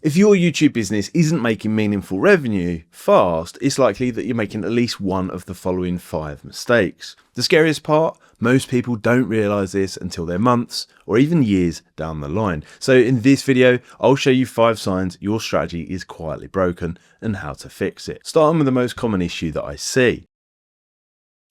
If your YouTube business isn't making meaningful revenue fast, it's likely that you're making at least one of the following 5 mistakes. The scariest part, most people don't realize this until they're months or even years down the line. So in this video, I'll show you 5 signs your strategy is quietly broken and how to fix it. Starting with the most common issue that I see.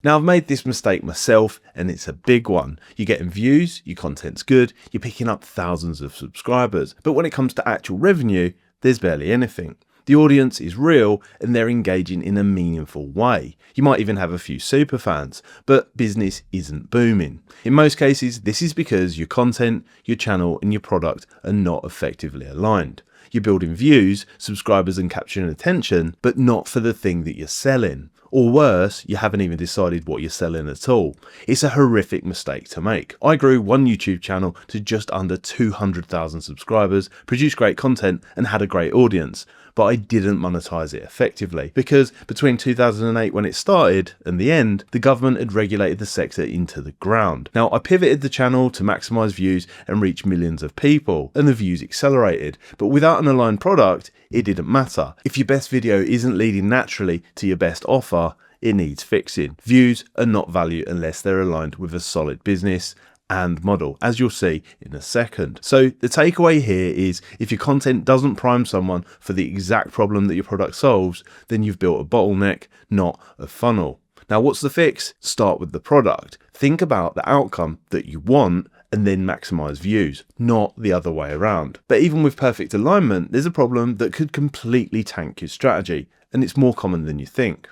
Now, I've made this mistake myself and it's a big one. You're getting views, your content's good, you're picking up thousands of subscribers, but when it comes to actual revenue, there's barely anything. The audience is real and they're engaging in a meaningful way. You might even have a few super fans, but business isn't booming. In most cases, this is because your content, your channel and your product are not effectively aligned. You're building views, subscribers and capturing attention, but not for the thing that you're selling. Or worse, you haven't even decided what you're selling at all. It's a horrific mistake to make. I grew one YouTube channel to just under 200,000 subscribers, produced great content and had a great audience, but I didn't monetize it effectively because between 2008 when it started and the end, the government had regulated the sector into the ground. Now, I pivoted the channel to maximize views and reach millions of people, and the views accelerated, but without an aligned product, it didn't matter. If your best video isn't leading naturally to your best offer, it needs fixing. Views are not value unless they're aligned with a solid business and model, as you'll see in a second. So the takeaway here is if your content doesn't prime someone for the exact problem that your product solves, then you've built a bottleneck, not a funnel. Now, what's the fix? Start with the product. Think about the outcome that you want and then maximize views, not the other way around. But even with perfect alignment, there's a problem that could completely tank your strategy, and it's more common than you think.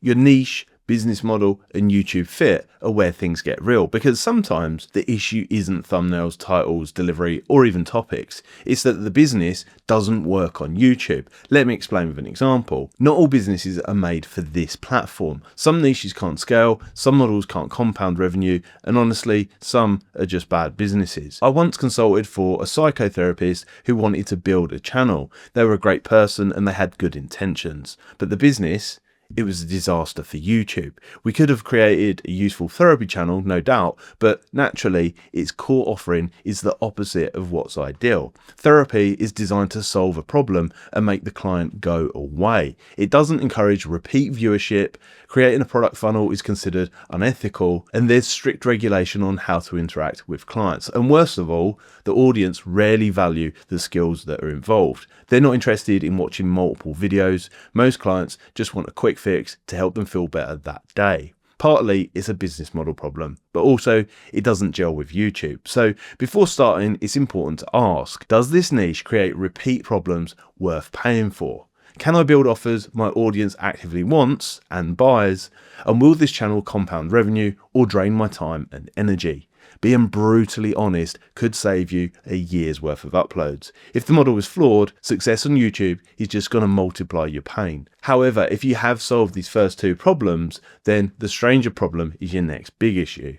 Your niche, business model and YouTube fit are where things get real, because sometimes the issue isn't thumbnails, titles, delivery or even topics. It's that the business doesn't work on YouTube. Let me explain with an example. Not all businesses are made for this platform. Some niches can't scale, some models can't compound revenue, and honestly, some are just bad businesses. I once consulted for a psychotherapist who wanted to build a channel. They were a great person and they had good intentions, but the business, it was a disaster for YouTube. We could have created a useful therapy channel, no doubt, but naturally its core offering is the opposite of what's ideal. Therapy is designed to solve a problem and make the client go away. It doesn't encourage repeat viewership. Creating a product funnel is considered unethical, and there's strict regulation on how to interact with clients. And worst of all, the audience rarely value the skills that are involved. They're not interested in watching multiple videos. Most clients just want a quick fix to help them feel better that day. Partly it's a business model problem, but also it doesn't gel with YouTube. So before starting, it's important to ask, does this niche create repeat problems worth paying for? Can I build offers my audience actively wants and buys? And will this channel compound revenue or drain my time and energy? Being brutally honest could save you a year's worth of uploads. If the model is flawed, success on YouTube is just going to multiply your pain. However, if you have solved these first 2 problems, then the stranger problem is your next big issue.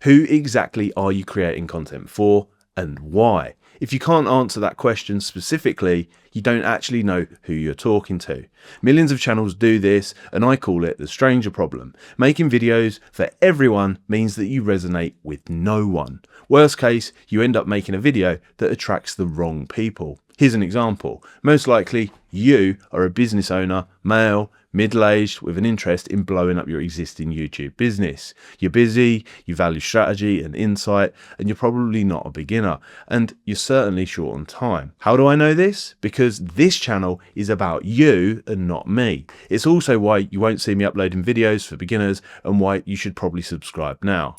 Who exactly are you creating content for and why? If you can't answer that question specifically, you don't actually know who you're talking to. Millions of channels do this, and I call it the stranger problem. Making videos for everyone means that you resonate with no one. Worst case, you end up making a video that attracts the wrong people. Here's an example. Most likely, you are a business owner, male, middle-aged, with an interest in blowing up your existing YouTube business. You're busy, you value strategy and insight, and you're probably not a beginner, and you're certainly short on time. How do I know this? Because this channel is about you and not me. It's also why you won't see me uploading videos for beginners and why you should probably subscribe now.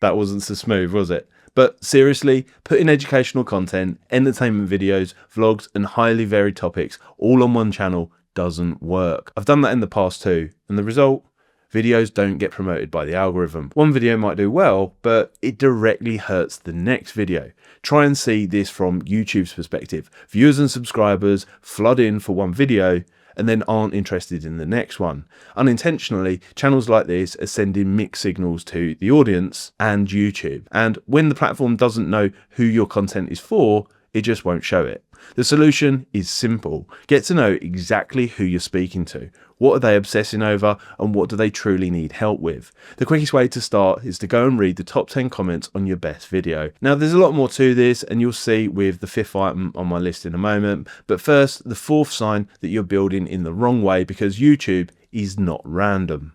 That wasn't so smooth, was it? But seriously, putting educational content, entertainment videos, vlogs, and highly varied topics all on one channel doesn't work. I've done that in the past too, and the result? Videos don't get promoted by the algorithm. One video might do well, but it directly hurts the next video. Try and see this from YouTube's perspective. Viewers and subscribers flood in for one video and then aren't interested in the next one. Unintentionally, channels like this are sending mixed signals to the audience and YouTube. And when the platform doesn't know who your content is for, it just won't show it. The solution is simple. Get to know exactly who you're speaking to. What are they obsessing over and what do they truly need help with? The quickest way to start is to go and read the top 10 comments on your best video. Now there's a lot more to this and you'll see with the 5th item on my list in a moment. But first, the 4th sign that you're building in the wrong way, because YouTube is not random.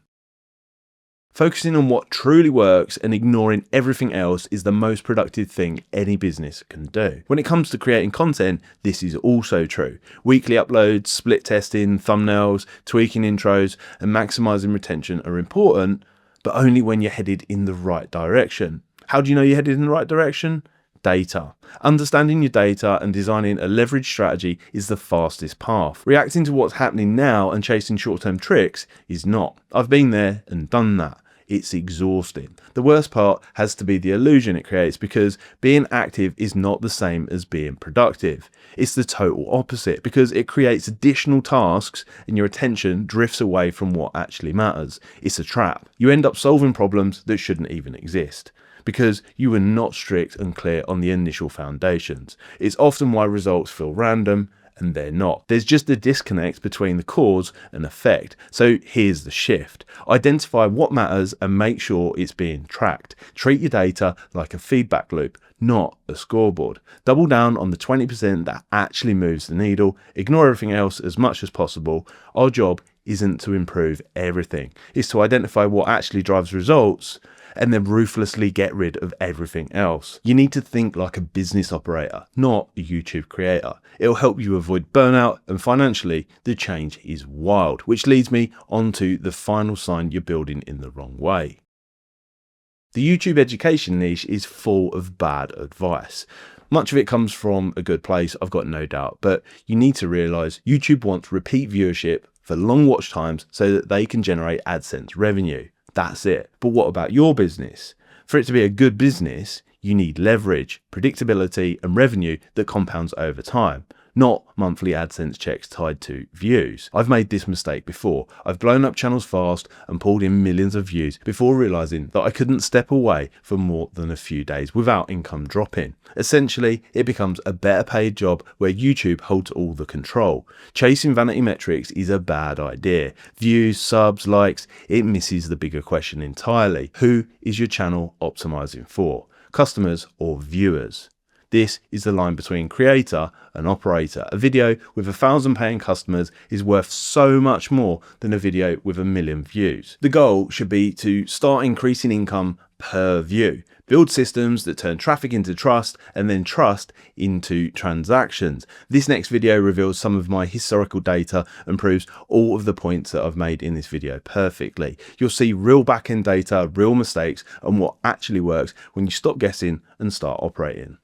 Focusing on what truly works and ignoring everything else is the most productive thing any business can do. When it comes to creating content, this is also true. Weekly uploads, split testing, thumbnails, tweaking intros, and maximizing retention are important, but only when you're headed in the right direction. How do you know you're headed in the right direction? Data. Understanding your data and designing a leverage strategy is the fastest path. Reacting to what's happening now and chasing short-term tricks is not. I've been there and done that. It's exhausting. The worst part has to be the illusion it creates, because being active is not the same as being productive. It's the total opposite, because it creates additional tasks and your attention drifts away from what actually matters. It's a trap. You end up solving problems that shouldn't even exist, because you were not strict and clear on the initial foundations. It's often why results feel random, and they're not. There's just a disconnect between the cause and effect. So here's the shift. Identify what matters and make sure it's being tracked. Treat your data like a feedback loop, not a scoreboard. Double down on the 20% that actually moves the needle. Ignore everything else as much as possible. Our job isn't to improve everything. It's to identify what actually drives results and then ruthlessly get rid of everything else. You need to think like a business operator, not a YouTube creator. It'll help you avoid burnout, and financially, the change is wild, which leads me onto the final sign you're building in the wrong way. The YouTube education niche is full of bad advice. Much of it comes from a good place, I've got no doubt, but you need to realize YouTube wants repeat viewership for long watch times so that they can generate AdSense revenue. That's it. But what about your business? For it to be a good business, you need leverage, predictability, and revenue that compounds over time, not monthly AdSense checks tied to views. I've made this mistake before. I've blown up channels fast and pulled in millions of views before realizing that I couldn't step away for more than a few days without income dropping. Essentially, it becomes a better paid job where YouTube holds all the control. Chasing vanity metrics is a bad idea. Views, subs, likes, it misses the bigger question entirely. Who is your channel optimizing for? Customers or viewers? This is the line between creator and operator. A video with 1,000 paying customers is worth so much more than a video with 1 million views. The goal should be to start increasing income per view. Build systems that turn traffic into trust and then trust into transactions. This next video reveals some of my historical data and proves all of the points that I've made in this video perfectly. You'll see real back-end data, real mistakes, and what actually works when you stop guessing and start operating.